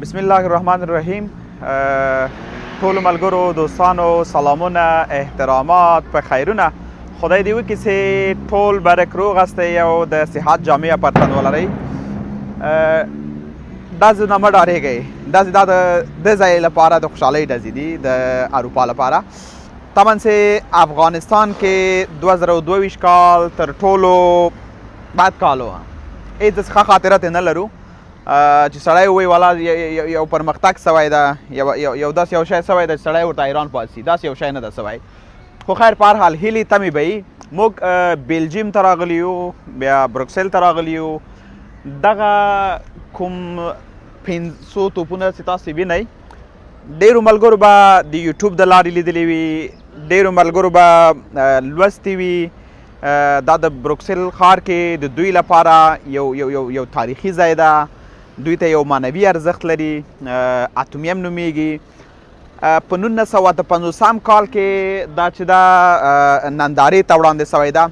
بسم الله الرحمن الرحیم. ټولو ملګرو دوستانو سلامونه احترامات په خیرونه. خدای دې وکړي چې ټول برک روغ هستئ او د صحت جامع پر تن ولرئ. ډزو نه مه ډارېږئ. ډزې دا د ځای لپاره د خوشحالۍ ډزې دي د اروپا لپاره. طبعا چې افغانستان کې 2022 کال تر ټولو بد کال و. هېڅ ښه خاطره ترې نه لرو چې سړی ووایي والا یو پرمختګ سوی ده، یو داسې یو شی سوی ده چې سړی ورته حیران پاتې شي. داسې یو شی نه ده سوی. خو خیر په هر حال هیلې تمې به وي. موږ بیلجیم ته راغلي یو، بیا بروکسل ته راغلي یو. دغه کوم 500 توپونه چې تاسې وینئ ډېرو ملګرو به د یوټیوب د لارې لیدلي وي، ډېرو ملګرو به لوستي وي. دا د بروکسل ښار کې د دوی لپاره یو تاریخي ځای ده. دوی ته یو معنوي ارزښت لري. اتومیم نومیږي. په 1950 کال کې دا چې دا نندارې ته وړاندې سوی ده.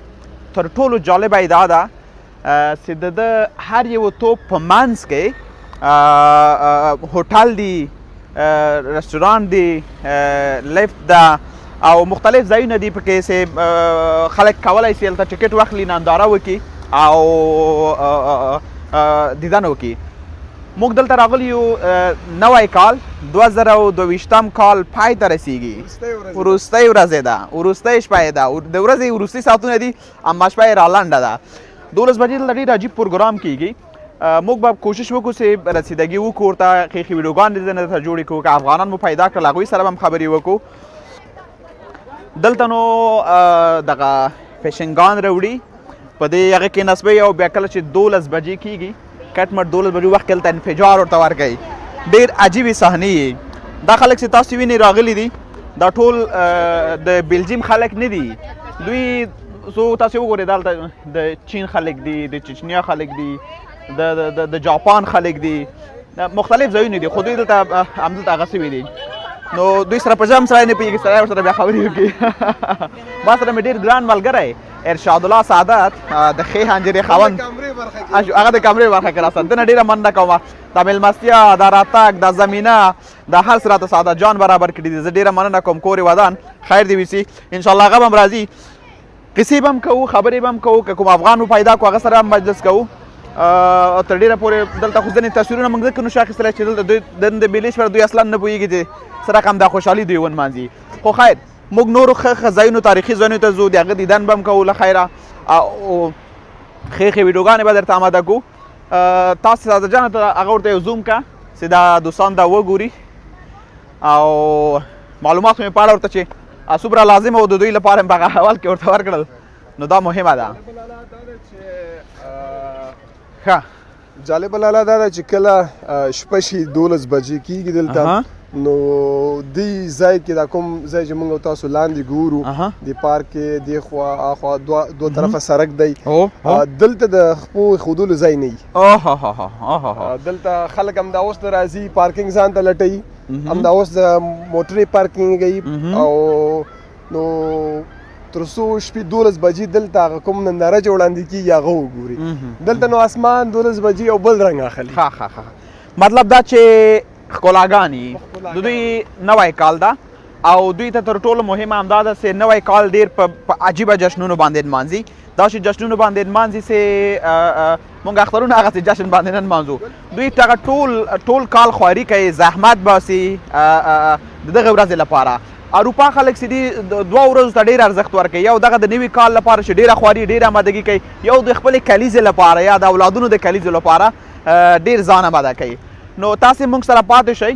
تر ټولو جالبه یې دا ده چې د هر یو توپ په منځ کې هوټل دی، رستوران دی، لیفت ده او مختلف ځایونه دي پکې چې خلک کولی شي هلته ټکټ واخلي، ننداره وکړي او دیدن وکړي. موږ دلته راغلي یو نوی کال 2022 کال پای ته رسیږي. وروستۍ ورځ ده، وروستۍ شپه یې ده، د ورځې وروستي ساعتونه دي، اما شپه یې رالنډه ده. 12 بجې دلته ډېر عجیب پروګرام کیږي. موږ به کوشش وکړو چې رسیدګي وکړو ورته، ښې ښې ویډیوګانې دې ته جوړې کړو. که افغانان مو پیدا کړل هغوی سره به هم خبرې وکړو. دلته نو دغه فیشنګان راوړي، په دې هغه کې نصبوي او بیا کله چې 12 بجې کېږي کټ مټ 12 بجې وخت کې هلته انفجار ورته ورکوي. ډېر عجیبې صحنې یې. دا خلک چې تاسو وینئ راغلي دي دا ټول د بیلجیم خلک نه دي. دوی تاسو وګورئ دلته د چین خلک دي، د چچنیا خلک دي، د جاپان خلک دي، مختلف ځایونه دي. خو دوی دلته همدلته هغه سوي دي. نو دوی سره په ژم سړی نه پوهېږي، سړی ورسره بیا خبرې وکړي. ما سره مې ډېر ګران ملګری ارشاد الله سعادت د ښې حنجرې خاوند، هغه د کمرې برخه کې راستل. ده نه ډېره مننه کوم. دا مېلمستیا، دا راتګ، دا زمینه، دا هر څه راته سعادت جان برابر کړي دي. زه ډېره مننه کوم. کور یې ودان خیر دې وسي. انشاءالله هغه به هم راځي، قصې به هم کوو، خبرې به هم کوو. که کوم افغان مو پیدا کړو هغه سره هم مجلس کوو. تر ډېره پورې دلته خو ځینې تصویرونه موږ ځکه نشو اخیستلی چې دلته دوی د بیلې شپه دوی اصلا نه پوهېږي چې څه رقم دا خوشحالي دوی ونمانځي. خو خیر موږ نورو ښه ځایونو، تاریخي ځایونو ته ځو، د هغه دیدن به هم کوو له خیره او ښې ښې ویډیوګانې به درته اماده کړو. تاسې سعادت جانه ته هغه ورته یو زوم که چې دا دوستان دا وګوري او معلومات مې په اړه ورته چې څومره لازمه و د دوی لپاره مې په هغه حوال کې ورته ورکړل. نو دا مهمه ده. ښه جالبه لاله دا ده چې کله شپه شي 12 بجې کېږي دلته، نو دې ځای کې دا کوم ځای چې موږ او تاسو لاندې ګورو د پارک کې دې خوا اخوا دوه طرفه سړک دی. دلته د خپو ښودلو ځای نه وي. دلته خلک همدا اوس ته راځي، پارکینګ ځان ته لټوي، همدا اوس د موټرې پارکینګ کوي او نو تر څو شپې 12 بجې دلته هغه کوم ننداره چې وړاندې کېږي هغه وګوري. دلته نو اسمان 12 بجې یو بل رنګ اخلي. مطلب دا چې ښکلاګانې د دوی نوی کال ده او دوی ته تر ټولو مهمه همدا ده چې نوی کال ډېر په عجیبه جشنونو باندې نمانځي. داسې جشنونو باندې نمانځي چې موږ اخترونه هغسې جشن باندې نه نمانځو. دوی هغه ټول کال خواري کوي، زحمت باسي د دغه ورځې لپاره. اروپا خلک چې دي 2 ورځو ته ډېر ارزښت ورکوي. یو دغه د نوي کال لپاره چې ډېره خواري، ډېره امادګي کوي. یو د خپلې کلیزې لپاره یا د اولادونو د کلیزې لپاره ډېر ځان اماده کوي. نو تاسې موږ سره پاتې شئ.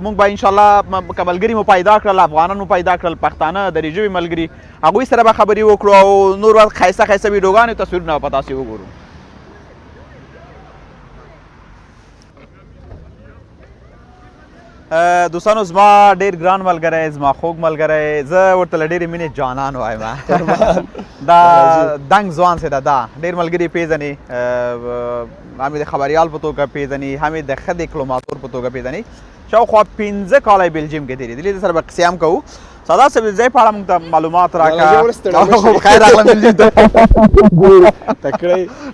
موږ به انشاءالله که ملګري مو پیدا کړل، افغانان مو پیدا کړل، پښتانه درې ژبې ملګري، هغوی سره به خبرې وکړو او نور ښایسته ښایسته ویډیوګانې او تصویرونه به تاسې وګورو. دوستانو زما ډېر ګران ملګری، زما خوږ ملګری، زه ورته له ډېرې مینې جانان وایم. دا دنګ ځوان چې ده، دا ډېر ملګري پېژني، هم یې د خبریال په توګه پېژني، هم یې د ښه ډیپلوماتور په توګه پېژني. شاوخوا 15 کاله یې بیلجیم کې تېرېدلي. د سره به قصې هم کوو. ساده صاحب د ځای په اړه موږ ته معلومات راکړه. خیر راغله بیلجیم ته.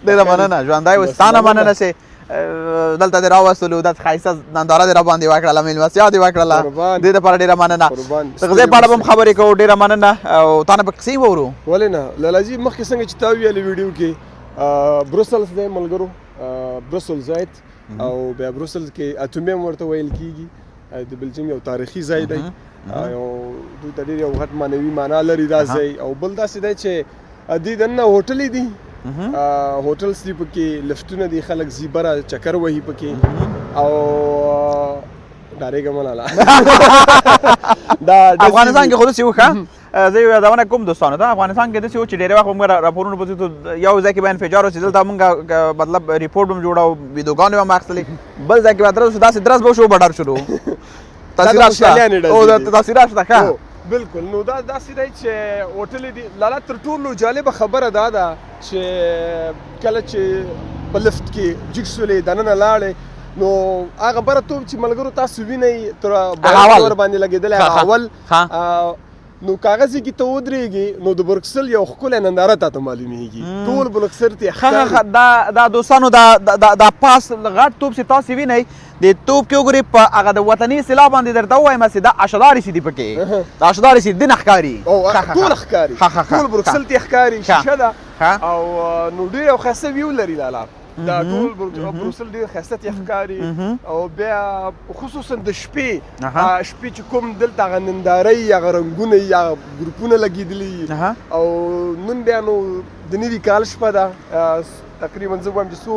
ډېره مننه، ژوندی اوسې. تا نه مننه چې دلته دې راوستلو داسې ښایسته ننداره دې راباندې وکړله مېلمستیا دې وکړله دې دپاره ډېره مننه د غذایي په اړه به هم خبرې کوو ډېره مننه او تا نه به کیسې وورو ولې نه لالاجي مخکې څنګه چې تا ویلې ویډیو کې بروسلز دی ملګرو بروسل زایت او بیا بروسل کې اتومیوم ورته ویل کېږي د بلجیم یو تاریخي ځای دی او دوی ته ډېر یو غټ معنوي معنا لري دا ځای او بل داسې دی چې دې دننه هوټلې دي هوټلز دي پکې لفټونه دي خلک ځي بره چکر وهي پکې او ډارېږه مه لاله افغانستان کې خو داسې وښه زه یو یادونه کوم دوستانو ته افغانستان کې داسې و چې ډېری وخت موږ راپورونه پسې یو ځای کې به انفجار و چې دلته موږ مطلب ریپورټ هم جوړه او ویډیوګانې به هم اخیستلې بل ځای کې به درز داسې درز به وشو به ډر شروع تاثیرات شته ښه بالکل نو دا داسې دی چې هوټلې دي لالا تر ټولو جالبه خبره دا ده چې کله چې په لفټ کې جګ شولې دننه لاړې نو هغه بره توپ چې ملګرو تاسو وینئ تر ور باندې لګېدلی هغه اول نو کاغذ کې ته ودرېږي نو د برکسل یو ښکلی ننداره تا ته معلومیږي ټول برکسل ته دا دوستانو دا پاس غټ توپ چې تاسو وینئ د توپ کې وګورئ په هغه د وطني اصطلاح باندې درته ووایم چې دا اشدارې چې دي پکې دا اشدارې چې دي نه ښکاري ټول ښکاري ټول برکسل ته ښکاري شیشه ده او نو ډېر یو ښایسته ویو لري لالا دا ټول بروسل ډېر ښایسته ته ښکاري او بیا خصوصا د شپې چې کوم دلته هغه نندارۍ هغه رنګونه یي هغه ګروپونه لګېدلي او نن بیا نو د نوي کال شپه ده تقریبا زه وایم چې څو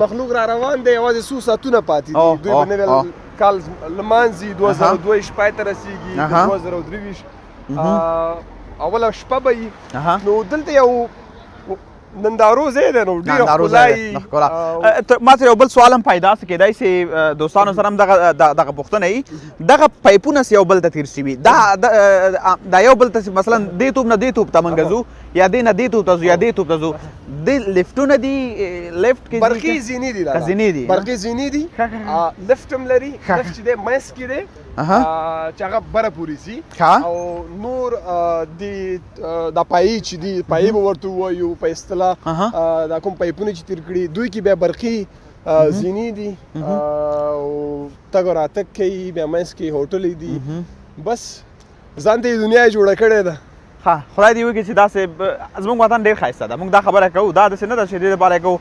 مخلوق را روان دی یوازې څو ساعتونه پاتې دي دوی به نوی کال لمانځي 2022 پای ته رسېږي 2023 اوله شپه به وي نو دلته یو نندارو ځای دی نو ډېر ښکلا ما ته یو بل سوال هم پیدا څه کېدای سي دوستانو سره هم دغه پوښتنه وي دغه پایپونه یو بل ته تېر شوي دا یو بل ته مثلا دې توپ نه دې توپ ته موږ ځو یا دې نه دې توپ ته ځو یا دې توپ ته ځو دې لفټونه دي لفټ کې برقي زینې دي برقي زینې دي لفټ هم لري لفټ چې دی منځ کې دی چې هغه بره پورې ځي او نور دا پایې چې دي پایې به ورته ووایو په اصطلاح دا کوم پایپونه چې تېر کړي دوی کې بیا برقي زینې دي او تګ او راتګ کوي بیا منځ کې هوټلې دي بس ځان ته یې دنیا جوړه کړې ده ها خدای دې وکړي چې داسې زموږ وطن ډېر ښایسته ده موږ دا خبره کوو دا داسې نه ده چې دې لپاره کوو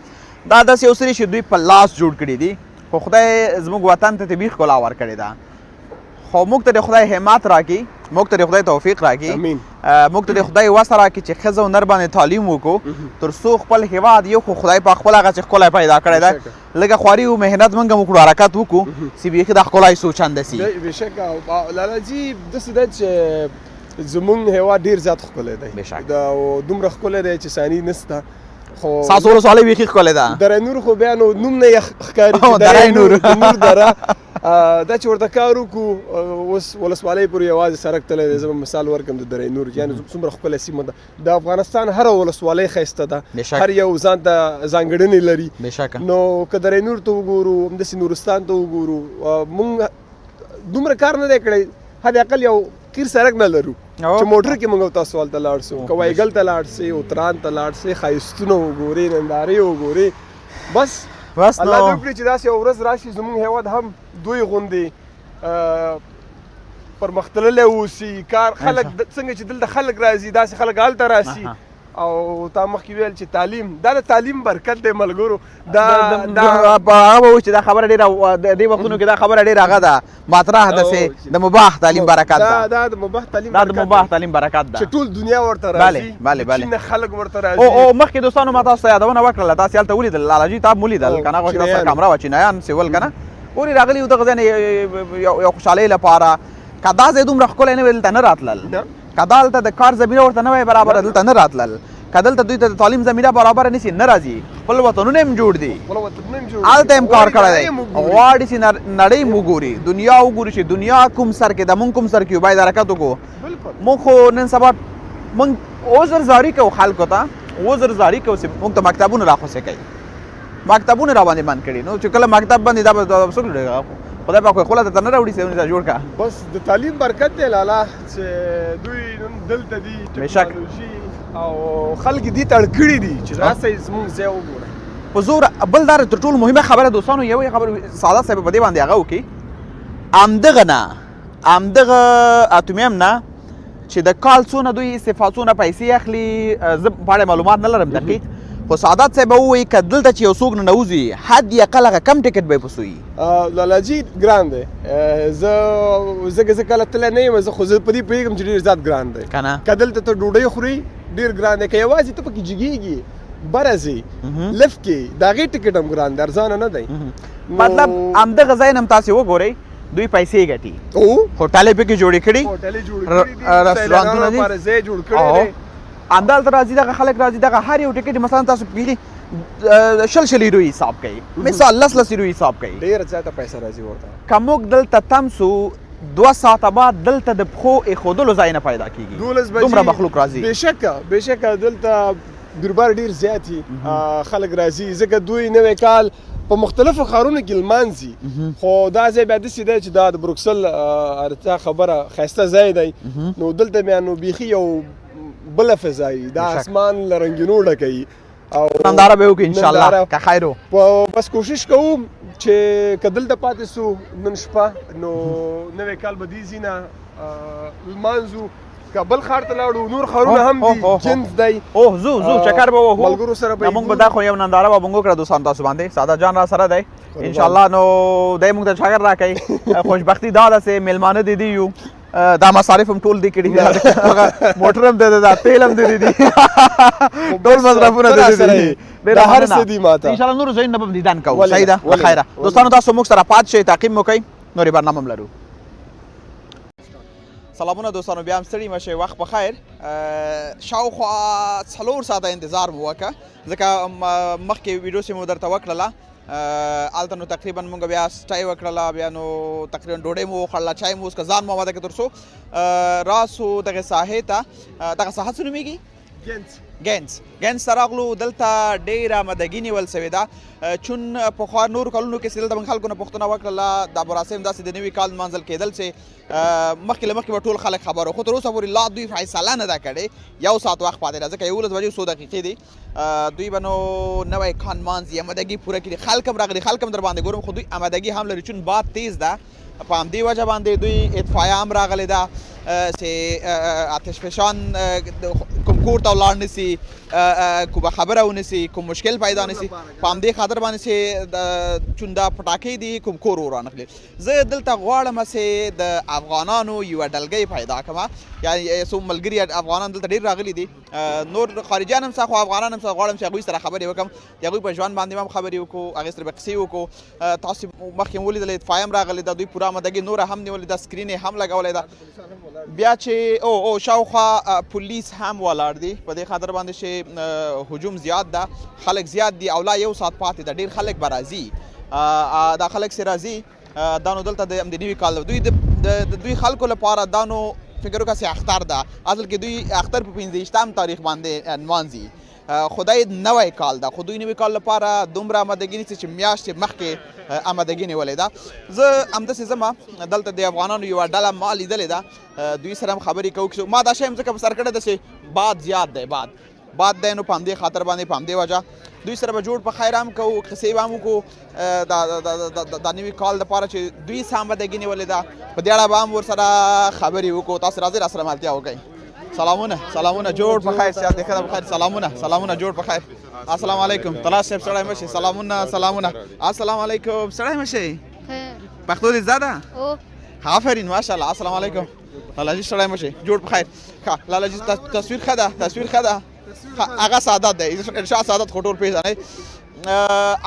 دا داسې یو څه چې دوی په لاس جوړ کړي دي خو خدای زموږ وطن ته طبیعي ښکلا ورکړې ده خو موږ ته د خدای همت راکړي موږ ته د خدای توفیق راکړي موږ ته د خدای وس راکړي چې ښځه او نر باندې تعلیم وکړو تر څو خپل هېواد یو خو خدای په خپل هغه چې ښکلی پیدا کړی ده لږه خواري او محنت موږ هم وکړو حرکت وکړو چې بیخي دا ښکلی سوچنده سي بېشکه لالاجي داسې ده چې زمونږ هېواد ډېر زیات ښکلی دی دومره ښکلی دی چې ثاني نشته خو ستاسو ولسوالۍ بیخي ښکلې ده دره نور خو بیا نو نوم نه یې ښکاري دره نور دره دا چې ورته کار وکړو اوس ولسوالۍ پورې یوازې سړک تللی دی زه به مثال ورکړم د دره نور یعنې څومره ښکلی سیمه ده د افغانستان هره ولسوالۍ ښایسته ده هر یو ځان ته ځانګړنې لري نو که دره نور ته وګورو همداسې نورستان ته وګورو مونږ دومره کار نه دی کړی حد اقل یو قیر سړک نه لرو چې موټر کې موږ تاسو هلته لاړ شو که وایګل ته لاړ شئ اتران ته لاړ شئ ښایستونه وګورئ نندارې وګورئ بس الله دې وکړي چې داسې یو ورځ راشي زموږ هېواد هم دوی غوندې پرمختللی اوسي کار خلک څنګه چې دلته خلک راځي داسې خلک هلته راسي او تا مخکې ویل چې تعلیم دا د تعلیم برکت دی ملګرو دا هغه به وایي چې دا خبره ډېره دې وختونو کې دا خبره ډېره هغه ده مطرح ده چې د مباح تعلیم برکت ده دا د مباح تعلیم برکت ده چې ټول دنیا ورته راځي چین خلک ورته راځي او مخکې دوستانو ما تاسو ته یادونه وکړله تاسې هلته ولیدل لالاجي تا هم ولیدل که نه هغه سره کامره وه چینایان سیول که نه ولې راغلي یو دغه ځای یو خوشحالۍ لپاره که دا ځای دومره ښکلی نه وی دلته نه راتلل که دلته د کار زمینه ورته نه وی برابره دلته نه راتلل که دلته دوی ته د تعلیم زمینه برابره نشي نه راځي خپل وطنونه هم جوړ دي هلته هم کار کړی دی غواړي چې نړۍ م وګوري دنیا وګوري چې دنیا کوم سر کې ده مونږ کوم سر کې یو باید حرکت وکړو مونږ خو نن سبا مونږ عذر زاري کوو خلکو ته عذر زاري کوو چې مونږ ته مکتبونه راخوسې کوي مکتبونه را باندې بند کړي نو چې کله مکتب باندې دا څوک خدای پاک خوله ته نه راوړي سیونه جوړ کا بس د تعلیم برکت دی لالا چې دوی دلته دي ټکنالوژي او خلک دې ته اړ کړي دي چې راسئ زموږ ځای وګورئ په زور بل دا تر ټولو مهمه خبره دوستانو یوه خبره سعادت صاحب په دې باندې هغه وکړي همدغه نه همدغه اتومیم نه چې د کال څونه دوی استفاڅونه پیسې اخلي زه په اړه معلومات نه لرم دقیق خو سعادت صاحب ووایي که دلته چې یو څوک ننوځي حد یقل هغه کم ټکټ به یې پسوي لالاجي ګران دی زه کله تللی نه یم خو زه په دې پوهېږم چې ډېر زیات ګران دی که نه که دلته ته ډوډۍ خوري ډېر ګران دی که یوازې ته پکې جګېږي بره ځې لفټ کې د هغې ټکټ هم ګران دی ارزانه نه دی مطلب همدغه ځای نه هم تاسې وګورئ دوی پیسې ګټي هوټلې پکې جوړې کړي رستورانتونه دي ځای جوړ کړی دی همدلته راځي دغه خلک راځي دغه هر یو ټکټ مثلا تاسو پیلي شل روی حساب کوي مثال لس روی حساب کوي ډېره زیاته پیسه راځي ورته که موږ دلته تم سو 2 ساعته بعد دلته د پښو ایښودلو ځای نه پیدا کېږي دومره مخلوق راځي بېشکه دلته بیروبار ډېر زیات دي خلک راځي ځکه دوی نوی کال په مختلفو ښارونو کې لمانځي خو دا ځای بیا داسې دی چې دا د بروکسل ارتیا خبره ښایسته ځای دی نو دلته بیا نو بیخي یو بله فضایي دا اسمان له رنګینو ډکوي او ننداره به وکړو انشاءالله که خیر و بس کوشش کوم چې که دلته پاتې سو نن شپه نو نوی کال به دې ځي نه لمانځو که بل ښار ته لاړو نور ښارونه هم دي جنس دی اوه زو چکر به وهو ملګرو سره به موږ به دا خو یو ننداره به موږ وکړه دوستانو تاسو باندې سعادت جان را سره دی انشاءالله نو دی موږ ته شاګر راکوي خوشبختي دا ده چې میلمانه دي یو دا مصارف هم ټول دی کړي موټر هم دی دا تیل هم دی ټول مصرفونه دی دا هر څه دي ماته انشاءالله نور ځایونه به هم دیدن کوو صحیح ده بخیره دوستانو تاسو موږ سره پات شئ تعقیب مو کوئ نورې برنامه هم لرو سلامونه دوستانو بیا هم ستړي مه شئ وخت بخیر شاوخوا 4 ساعته انتظار مو وکړه ځکه مخکې ویډیو چې مو درته وکړله هلته نو تقریبا مونږ بیا سټای وکړله بیا نو تقریبا ډوډۍ مو وخوړله چای مو وڅښه ځان مو اماده کړه تر څو راسو دغه ساحې ته دغه ساحه څه نومېږي ګینس ته راغلو دلته ډېره آمادګي نیول سوې ده چون پخوا نورو کلونو کې چې دلته موږ خلکو نه پوښتنه وکړله دا مراسم داسې د نوي کال لمانځل کېدل چې مخکې له مخکې به ټول خلک خبر وو خو تر اوسه پورې لا دوی فیصله نه ده کړې 1 ساعت وخت پاتې ده ځکه 11 بجې 100 دقیقې دي دوی به نو نوی کال لمانځي آمادګي پوره کړي خلک هم راغلي خلک هم در باندې ګورم خو دوی آمادګي هم لري چون باد تیز ده په همدې وجه باندې دوی اطفایه هم راغلې ده چې آتش فشان کوم کور ته ولاړ نه سي کومه خبره ونه سي کوم مشکل پیدا نه سي په همدې خاطر باندې چې چون دا پټاکې دي کوم کور ورانخلي زه دلته غواړم چې د افغانانو یوه ډلګۍ پیدا کړم یعنې څو ملګري افغانان دلته ډېر راغلي دي نور خارجیان هم څه خو افغانان هم څه غواړم چې هغوی سره خبرې وکړم د هغوی په ژوند باندې هم خبرې وکړو هغې سره به قصې وکړو تاسو مخکې مو ولیدل اطفایه هم راغلې ده دوی پوره آمادګي نوره هم نیولې ده سکرین یې هم لګولی ده بیا چې او شاوخوا پولیس هم ولاړ دي په دې خاطر باندې چې هجوم زیات ده خلک زیات دي او لا 1 ساعت پاتې ده ډېر خلک به راځي دا خلک چې راځي دا نو دلته د نوي کال دوی د دوی خلکو لپاره دا نو فکر وکړه چې اختر ده اصل کې دوی اختر په 15 تاریخ باندې نمانځي خدای نوی کال ده خو دوی نوي کال لپاره دومره آمادګي نیسي چې میاشتې مخکې آمادګي نیولې ده زه همداسې ځم دلته د افغانانو یوه ډله ما لیدلې ده دوی سره هم خبرې کوو ما دا شی هم ځکه په سر کړی ده چې باد زیات دی باد دی نو په همدې خاطر باندې په همدې وجه دوی سره به جوړ په خیر هم کوو قصې به هم وکړو دا نوي کال دپاره چې دوی څه آمادګي نیولې ده په دې اړه به هم ورسره خبرې وکړو تاسو راځئ راسره ملتیا وکړئ سلامونه جوړ په خیر سیات دې ښه ده په خیر سلامونه جوړ په خیر السلام علیکم طلعت صاحب سړی مه شئ سلامونه السلام علیکم سړی مه شئ پښتو دې زده ده آفرین ماشاءالله السلام علیکم لالاجي سړی مه شئ جوړ په خیر ښه لالاجي تصویر ښه ده هغه سعادت دی انشاء سعادت خو ټول پېژنئ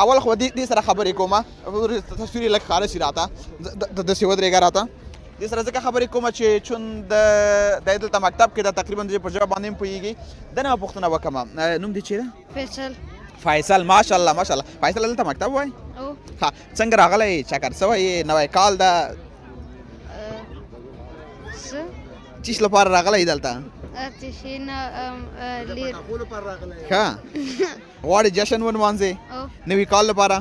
اول خو دې سره خبرې کومه تصویر یې لږ ښکاره شي راته داسې ودرېږه راته دې سره ځکه خبرې کومه چې چون د دلته مکتب کې ده تقریبا د په ژبه باندې هم پوهېږي د نه پوښتنه وکړم نوم دې چیرې فیصل ماشاءالله فیصل دلته مکتب وایي ښه څنګه راغلی چکر سوی نوی کال ده چیش لپاره راغلی دلته ښه غواړې جشن ونمانځې نوي کال لپاره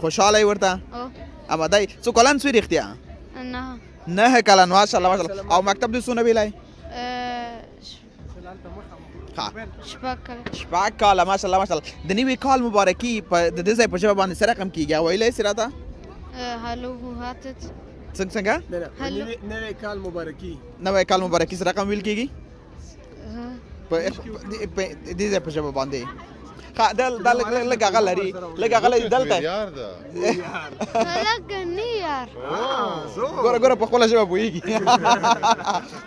خوشحاله یې ورته آماده یې څو کلن سوی رښتیا 9 کلن ماشاءالله او مکتب دې څونه ویلی ها شپږ کاله ماشاءالله ماشاءالله د نوي کال مبارکي په د دې ځای په ژبه باندې څه رقم کیږي ویلی سي راته هلو hoe gaat het څنګه نوی کال مبارکي نوی کال مبارکي څه رقم ویل کیږي په دې ځای په ژبه باندې ها دا لږ هغه لري دلته هلک نیار ګوره په خپله ژبه پوهېږي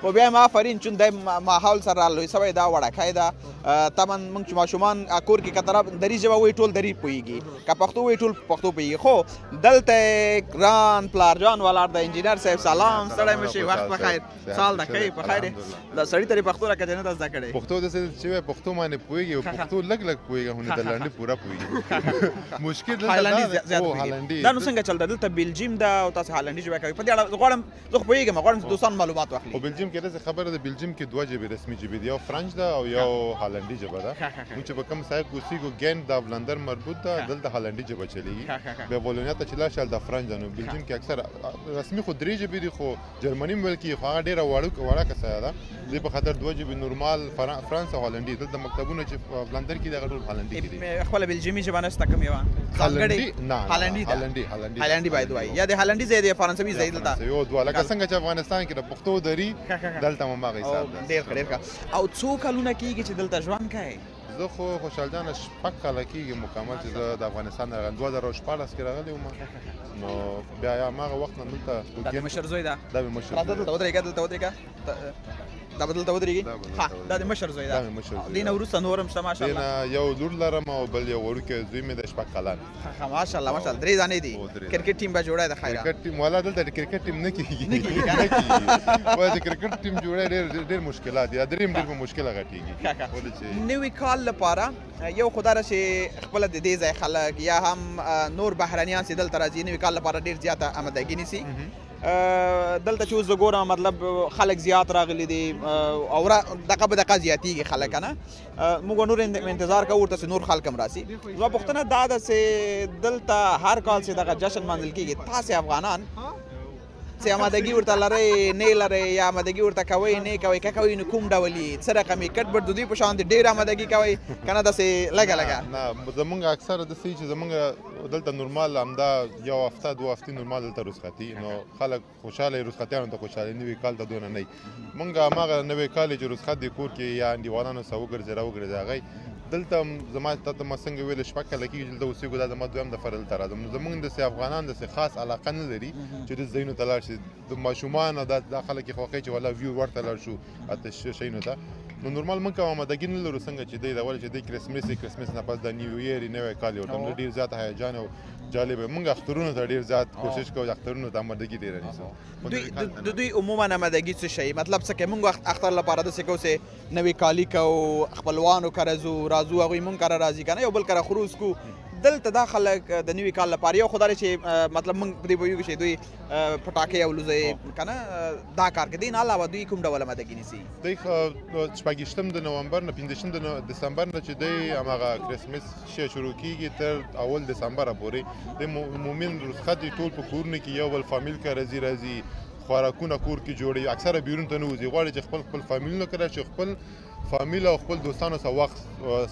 خو بیا هم آفرین چون دی ماحول سره لوی سوی دا وړکی ده طبعا موږ چې ماشومان کور کې که طرف دري ژبه وایي ټول دري پوهېږي که پښتو وایي ټول پښتو پوهېږي خو دلته ګران پلارجان ولاړ د انجینر صاحب سلام ستړی مه شي وخت په خیر سال د ښه په خیر د سړي ته یې پښتو راکړه چې نه ده زده کړې پښتو داسې چې وایي پښتو باندې پوهېږي او پښتو لږ پوهېږي خو نه د لنډۍ پوره پوهېږي مشکل دلته هالنډي دا نو څنګه چل ده دلته بلجیم ده او تاسو هالنډي ژبه کوئ په دې اړه زه غواړم زه خو پوهېږم غواړم چې دوستان معلومات واخلي او بلجیم کې داسې خبره ده بلجیم کې دوه ژبې رسمي ژبې دي یو فرانچ ده او یو هالنډي ژبه ده موږ چې به کوم صاحب اوسېږو ګینټ د افلندر مربوط ده دلته هالنډي ژبه چلېږي بیا بولونیا ته چې لاړ شي هلته فرانچ ده نو بلجیم کې اکثر رسمي خو درې ژبې دي خو جرمني هم ویل کېږي خو هغه ډېره وړه کسایه ده دې په خاطر دوه ژبې نورمال فرانس او هالنډي دلته مکتبونه چې په افلندر کې دي هغه ټول هالنډي کې دي خپله بلجیمي ژبه نشته کوم یوه هالنډي باید وایي یا د هالنډي ځای دی فرانسوي ځای دلته یو دوه لکه څنګه چې افغانستان کې د پښتو دري دلته هم هماغه حساب ده ډېر ښه ډېر ښه او څو کلونه کېږي چې دلته ژوند کوې زه خو خوشحال جانه شپږ کاله کېږي مکمل چې زه د افغانستان نه راغلم 2014 کې راغلی وم نو بیا هماغه وخت نه دلته دا د مشر زوی ده دا مې مشر راځه دلته ودرېږه دا به دلته ودرېږي ها دا د مشر زوی ده دې نه وروسته نور هم شته ماشاءالله دې نه یو لور لرم او بل یو وړوکی زوی مې د شپږ کلن ماشاءالله ماشاءالله درې دانې دي کرکټ ټیم به جوړی د خیره کرکټ ټیم والا دلته د کرکټ ټیم نه کېږي وایي د کرکټ ټیم جوړی ډېر مشکلات دي دریم ډېر په مشکله غټېږي نوي کال لپاره یو خو دا ده چې خپله د دې ځای خلک یا هم نور بهرنیان چې دلته راځي نوي کال لپاره ډېر زیاته آمادګي نیسي دلته چې اوس زه ګورم مطلب خلک زیات راغلي دي او دقه به دقه زیاتېږي خلک که نه موږ نور انتظار کوو ورته چې نور خلک هم راسي زما پوښتنه دا ده چې دلته هر کال چې دغه جشن منځل کېږي تاسې افغانان چې آمادګي ورته لرئ نه لرئ یا آمادګي ورته کوئ نه کوئ که کوئ نو کوم ډول یي څه رقم یې کټ بټ د دوی په شان دي ډېر آمادګي کوئ که نه داسې لږه نه زمونږ اکثره داسې چې زمونږ دلته نورمال همدا یو هفته دوه هفتې نورمال دلته رخصتي نو خلک خوشحاله رخصتیانو ته خوشحالي نوي کال ته دونه نه وي مونږ هماغه نوی کال چې رخصت دی کور کې یا انډیوالانو سره وګرځي راوګرځي هغه دلته زما ته ما څنګه ویل شپږ کاله کېږي دلته اوسېږو دا زما دویم دفعه دلته راځم زمونږ داسې افغانان داسې خاص علاقه نه لري چې دې ځایونو ته لاړ شي د ماشومان دا خلک یې خوښوي چې والله ویو ورته لاړ شو اته شیانو ته نو نورمال موږ کوم آمادګي نه لرو څنګه چې دی دا ولې چې دی کرسمس نه پس د نیو اییر نوی کال یو ټول ډېر زیات هیجان او جالب موږ اخترونو ته ډېر زیات کوشش کوو اخترونو ته آمادګي ډېره نیسو دوی عموما آمادګي څه شی مطلب څه کوي موږ اختر لپاره داسې کوو چې نوي کالي کوو خپلوانو کره راځو هغوی موږ کره راځي که نه یو بل کره خروج کوو دلته دا خلک د نوي کال لپاره یو خو دا چې مطلب موږ په دې پوهېږو چې دوی پټاکې او لوزئ که نه دا کار کوي دې نه علاوه دوی کوم ډول آمادګي نیسي دی شپږیشتم د نومبر نه پنځدېرشم د دسمبر نه چې دی هماغه کرسمس شی شروع کېږي تر اول دسمبره پورې د مومن رخصت دی ټول په کورونو کې یو بل فامیل کره راځي خوراکونه کور کې جوړوي اکثره بیرون ته نه وځي غواړي چې خپل فامیلونو کره چې خپل فامیل او خپل دوستانو سره وخت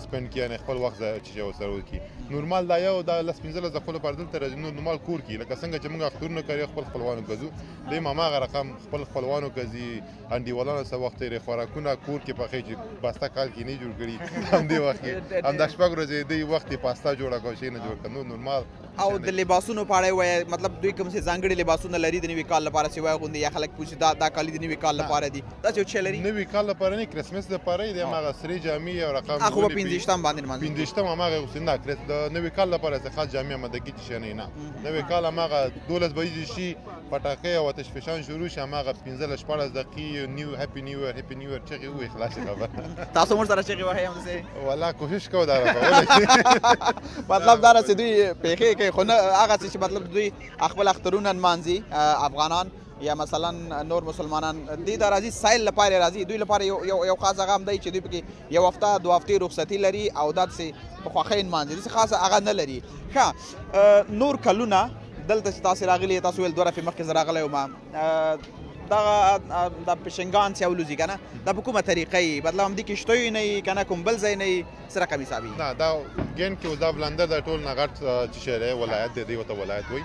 سپینډ کړي یعنې خپل وخت چې ورسره وکړي نورمال دا یو دا لس پنځلس دقیقو لپاره دلته راځي نورمال کور کې لکه څنګه چې موږ اخترونه کوي خپل خپلوانو ته ځو دی هم هماغه رقم خپل خپلوانو ته ځي انډیوالانو سره وخت تېروي خوراکونه کور کې پخوي چې پاستا کال کې نه جوړ کړي همدې وخت کې همدا شپږ ورځې دی وخت یې پاستا جوړه کوي شی نه جوړ کړي نورمال او د لباسونو په اړه وایي مطلب دوی کوم څه ځانګړي لباسونه لري د نوي کال لپاره چې وایي غوندې یا خلک پوښي دا کالي د نوي کال لپاره دي داسې یو څه لري نوي کال لپاره نه کرسمس لپاره دی هماغه سرې جامې او رقم هغه به پنځویشتم باندې لمانځي پنځویشتم هماغه اوسي نه د نوي کال لپاره څه خاص جامې آمادګي څه شی نه نوي کال هماغه 12 بجې شي پټاکې او آتش فشان شروع شي هماغه 15 14 دقیقې نیو هپی نیو ایئر چغې وایي خلاص خبره تاسو موږ سره چغې وایي همداسې والله کوشش کوو دا راکولی مطلب دا چې دوی پیښې کوي خو نه هغه چې مطلب دوی خپل اخترونه نمانځي افغانان یا مثلا نور مسلمانان دې ته راځي سایل لپاره راځي دوی لپاره یو خاص هغه هم دی چې دوی پکې یو هفته دوه هفتې رخصتي لري او داسې په خوښۍ نمانځي داسې خاص هغه نه لري ښه نور کلونه دلته چې تاسو راغلي تاسو ویل دوه رفې مخکې زه راغلی وم دغه د پشنګان چې اولوزي کنه دا په کومه طریقې مطلب هم دي کې شتوي نه کنه کوم بل ځای نه سره کمی حسابي نه دا ګین کې دا بلندر د ټول نغټ چې شهر ولایت دی وته ولایت وي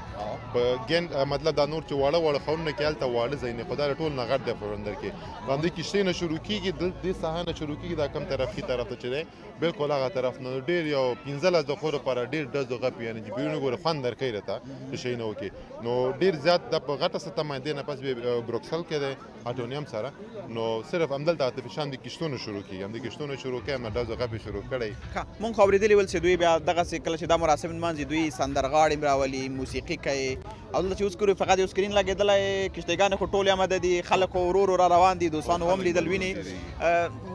په ګین مطلب دا نور چې واړه واړه خورونه کې الته واړه ځای نه خدای ټول نغټ دی بلندر کې باندې کشته نه شروع کیږي د ساحه نه شروع کیږي دا کم طرف کی طرف ته چره بالکل هغه طرف نه ډیر یو 15 د خور پر ډیر د غپ یعنی چې بیرونه ګوره خوان درکې رته چې شي نه وکي نو ډیر زیات د غټه ستمه دی نه پس به بروکسل کې دی اټونیم سره نو صرف عمل د ارتفیشال د کشتونو شروع کیږي هم د کشتونو شروع کړي هم د غپ شروع کړي مونږ خبرې دی ول چې دوی بیا دغه کله چې د مراسم منځ دوی سندرغاړي راولي موسیقي کوي او دلته چې اوس کورو فقط یو سکرین لګېدلی کشتیګانې خو ټولې آماده دي خلک ورو را روان دي دوستانو هم لیدل ویني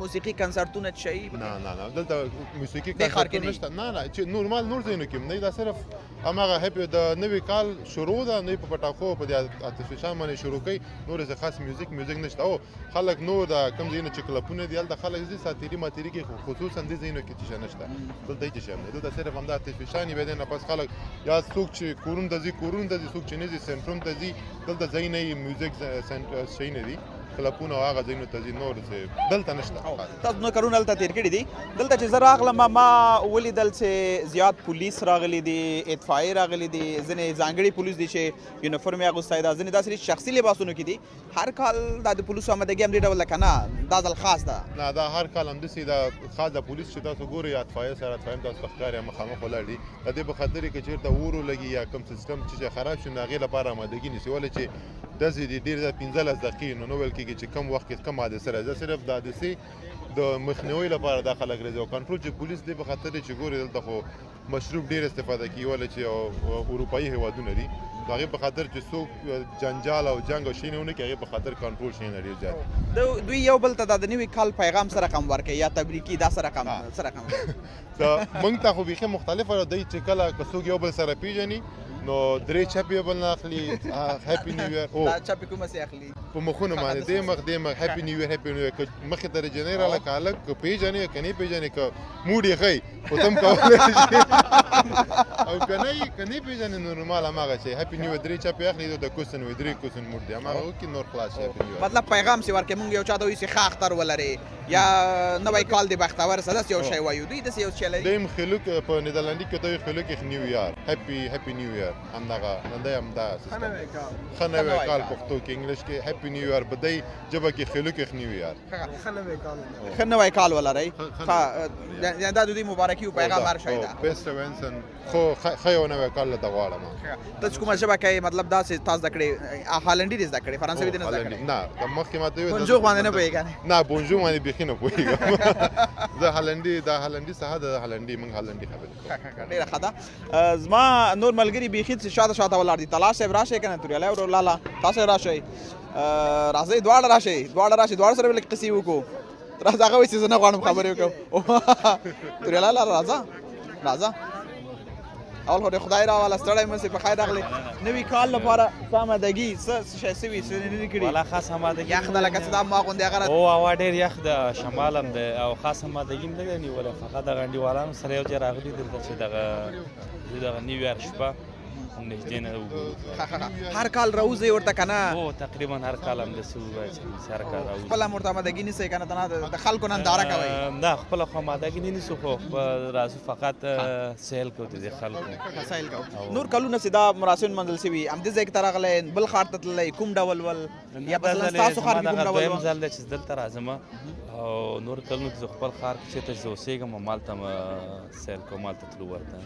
موسیقي کنسرتونه شي نه دلته موسیقي کنسرتونه نشته نه چې نورمال نور ځایونو کې نه دا صرف هماغه هپی د نوي کال شروع ده نه په پټاکو په د ارتفیشال باندې شروع کوي نور څه خاص میوزیک نشته او خلک نور د کم ځایونه چې کلپونه دي هلته خلک دي ساتيري ماتيري کې خصوصا د ځایونو کې چې نشته دلته هیڅ شی نه دلته صرف هم د ارتفیشال به نه پس خلک یا څوک چې کورون د څوک چې نه دي سنټروم ته ځي دلته ځای نه میوزیک شي نه دي کلپونه هغه ځایونو ته ځي نور څه دلته نشته تاسو نو کارونه دلته تیر کړي دي دلته چې زه راغلم ما ولیدل چې زیات پولیس راغلي دي اطفائیه راغلي دي ځینې ځانګړي پولیس دي چې یونیفورم یې اغوستی ده ځینې داسې شخصي لباسونو کې دي هر کال دا د پولیسو آمدګي هم ډېر ډول ده که نه دا ځل خاص ده نه دا هر کال همداسې دا خاص د پولیس چې تاسو ګورئ اطفائیه سره اطفائیه تاسو ښکاري مخامخ ولاړ دي د دې په خاطر کې چېرته اور ولګي یا کوم سیستم چې خراب شي نو هغې لپاره آمادګي نیسي ولې چې داسې دي ډېر 15 دقیقې نو ویل کېږي چې کم وخت کې کم حادثه راځي صرف د حادثې د مخنیوي لپاره دا خلک راځي او کنټرول چې پولیس دی په خاطر چې ګوري دلته خو مشروب ډېر استفاده کوي ولې چې اروپایي هیوادونه دي د هغې په خاطر چې څوک جنجال او جنګ او شی نه ونه کړي هغې په خاطر کنټرول شي نه ډېر زیات دوی یو بل ته د نوي کال پیغام سره رقم ورکوي یا تبریکي دا سره رقم موږ ته خو بیخي مختلفه ده دی چې کله که څوک یو بل سره پیژني نو درې چپې بل نه اخلي هیپي نیو ایئر دا چپې کومه سې اخلي په مخونه باندې دې مخ هیپي نیو ایئر که مخې ته رجنې راله که هلک که پېژنې که نه پېژنې که موډ یې ښایي خو ته هم کولی شي او که نه پېژنې نو نورمال هماغه شی هیپي نیو ایئر درې چپې اخلي د کوسن وي 3 کوسن موډ دی هماغه وکړي نور خلاص شي هیپي نیو ایئر مطلب پیغام سې ورکړي مونږ یو چا ته وایي چې ښه اختر ولرې یا نوی کال دې بختور شه داسې یو شی وایو دوی داسې یو شی لري دوی هم خلوک په نیدرلندي کې دوی خلوک نیو ایئر هیپي نیو ایئر همدغه نندی همدا ښه نوی کال پښتو کې انګلیش کې هیپي نیو ایئر په دې ژبه کې خلوک نیو ایئر ښه نوی کال ولرئ ښه دا د دوی مبارکي او پیغام هر شی ده بیسټ وینسن خو ښه یو نوی کال درته غواړم ته چې کومه ژبه کوې مطلب داسې تا زده کړې هالنډي دې زده کړې فرانسوي دې نه زده کړې نه د مخکې ما ته ویل بونجور باندې نه پوهېږې نه بونجور باندې بیخي نه پوهېږم زه هالنډي څخه د هالنډي موږ هالنډي خبرې کوو ډېره ښه ده زما نور ملګري بیخي شاته ولاړ دي طلا صاحب راشئ که نه توریالی ورو لاله تاسو راشئ راځئ دواړه سره به لږ قصې وکړو راځه هغه وایي چې زه نه غواړم خبرې وکړم توریالی لاله راځه اول خو د خدای راواله ستړی مه سې په خیر راغلی نوي کال لپاره څه آمادګي څه شی سوي څه نه دي کړي والا خاص آمادګي یخ ده لکه چې دا ما غوندې هغه او هوا ډېر یخ ده شمال هم ده او خاص آمادګي هم نه ده نیولې فقط دغه انډیوالانو سره یو ځای راغلي دلته چې دغه نیو ایئر شپه نږدې نه وګورو هر کال راوځئ ورته که نه او تقریبا هر کال همداسې ووایي چې هر کال راوځو خپله هم ورته آمادګي نیسئ که نه ته نه د خلکو ننداره کوئ نه خپله خو آمادګي نه نیسو خو راځو فقط سیل کوو د دې خلکو سیل کوو نور کلونه چې دا مراسم منځل شوي همدې ځای کې ته راغلی بل ښار ته تللی کوم ډول ول یا مثلا ستاسو ښار کې کوم ډول دویم ځل دی چې دلته راځم او نور کلونو کې زه خپل ښار کې چېرته چې زه اوسېږم همالته سیل کوم هلته تلو ورته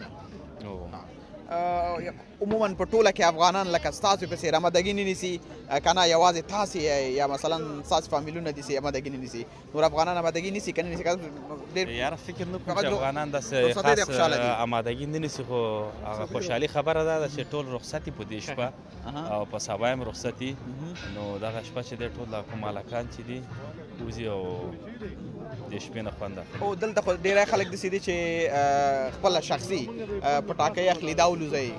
عموما په ټوله کې افغانان لکه ستاسو پسې آمادګي نه نیسي که نه یوازې تاسې یا مثلا ستاسو فامیلونه دي چې آمادګي نه نیسي نور افغانان آمادګي نیسي که نه نیسي یاره فکر نه کوم چې افغانان داسې خاص آمادګي نه نیسي خو هغه خوشحالي خبره ده چې ټول رخصتي په دې شپه او په سبا هم رخصتي نو دغه شپه چې دی ټول کوم هلکان چې دي وځي او د شپې نه خوند اخلي او دلته خو ډېری خلک داسې دي چې خپله شخصي پټاکۍ اخلي دا ولوځئ